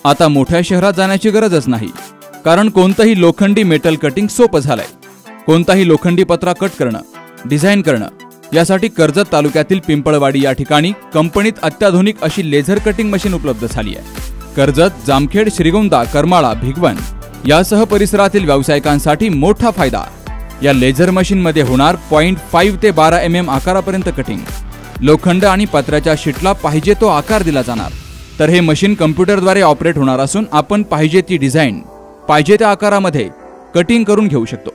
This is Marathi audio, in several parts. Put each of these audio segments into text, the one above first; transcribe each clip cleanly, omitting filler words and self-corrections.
आता मोठ्या शहरात जाण्याची गरजच नाही, कारण कोणतंही लोखंडी मेटल कटिंग सोपं झालंय। कोणताही लोखंडी पत्रा कट करणं, डिझाइन करणं यासाठी कर्जत तालुक्यातील पिंपळवाडी या ठिकाणी कंपनीत अत्याधुनिक अशी लेझर कटिंग मशीन उपलब्ध झाली आहे। कर्जत, जामखेड, श्रीगोंदा, करमाळा, भिगवण यासह परिसरातील व्यावसायिकांसाठी मोठा फायदा। या लेझर मशीन मध्ये होणार 0.5 ते 12 mm आकारापर्यंत कटिंग। लोखंड आणि पत्र्याच्या शीटला पाहिजे तो आकार दिला जाणार। तर हे मशीन कम्प्युटरद्वारे ऑपरेट होणार असून आपण पाहिजे ती डिझाइन पाहिजे त्या आकारामध्ये कटिंग करून घेऊ शकतो।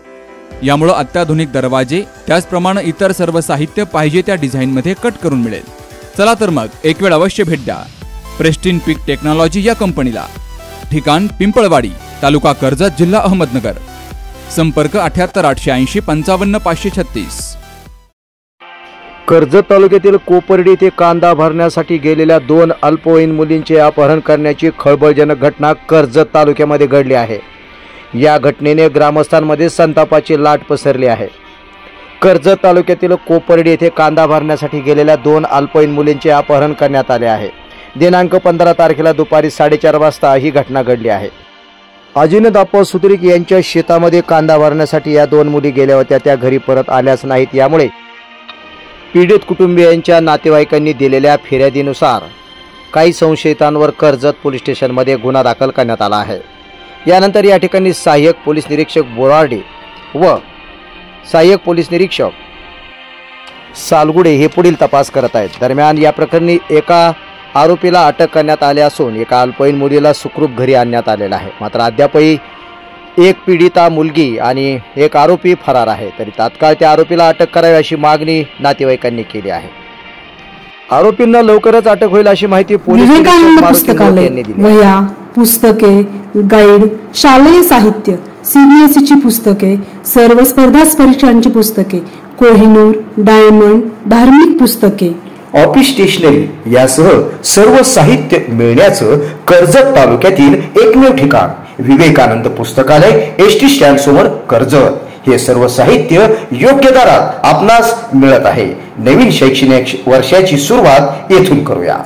यामुळे अत्याधुनिक दरवाजे त्याचप्रमाणे इतर सर्व साहित्य पाहिजे त्या डिझाइन मध्ये कट करून मिळेल। चला तर मग एक वेळ अवश्य भेट द्या प्रेस्टिन पीक टेक्नॉलॉजी या कंपनीला। ठिकाण पिंपळवाडी, तालुका कर्जत, जिल्हा अहमदनगर। संपर्क 78 880 55 536। कर्जत तालुक्यातील कोपर्डी येथे कांदा भरण्यासाठी गेलेल्या 2 अल्पवयीन मुलींचे अपहरण करण्याची खळबळजनक घटना कर्जत तालुक्यामध्ये घडली आहे। या घटनेने ग्रामस्थांमध्ये संतापाची लाट पसरली आहे। कर्जत तालुक्यातील कोपर्डी येथे कांदा भरण्यासाठी गेलेल्या 2 अल्पवयीन मुलींचे अपहरण करण्यात आले आहे। दिनांक 15 तारखेला दुपारी 4:30 वाजता ही घटना घडली आहे। अजिनदाप्पा सुत्रिक यांच्या शेतामध्ये कांदा भरण्यासाठी या 2 मुली गेल्या होत्या, त्या घरी परत आल्याच नाहीत। यामुळे पीडित कुटुंबियांच्या नातेवाईकांनी दिलेल्या फिर्यादीनुसार काही संशयितांवर कर्जत पोलीस स्टेशनमध्ये गुन्हा दाखल करण्यात आला आहे। यानंतर या ठिकाणी सहाय्यक पोलीस निरीक्षक बोरार्डे व सहाय्यक पोलीस निरीक्षक सालगुडे हे पुढील तपास करत आहेत। दरम्यान या प्रकरणी एका आरोपीला अटक करण्यात आली असून एका अल्पवयीन मुलीला सुखरूप घरी आणण्यात आलेला आहे। मात्र अद्यापही एक पीडिता मुलगी आणि एक आरोपी फरार आहे। तरी तात्काळ त्या आरोपीला अटक करावी अशी मागणी नातेवाईकांनी केली आहे। आरोपींना लवकरच अटक होईल अशी माहिती पोलीस पुस्तकालय, वह्या, पुस्तके, गाईड, शालेय साहित्य, सीबीएसईची पुस्तके, सर्व स्पर्धा परीक्षांची पुस्तके, कोहिनूर, डायमंड, धार्मिक पुस्तके, ऑफिस स्टेशनरी यासह सर्व साहित्य मिळण्याचं कर्जत तालुक्यातील एकमेव ठिकाण विवेकानंद पुस्तकालय, एसटी स्टँड समोर कर्जत। हे सर्व साहित्य योग्य दरात आपणास मिळत आहे। नवीन शैक्षणिक वर्षाची सुरुवात येथून करूया।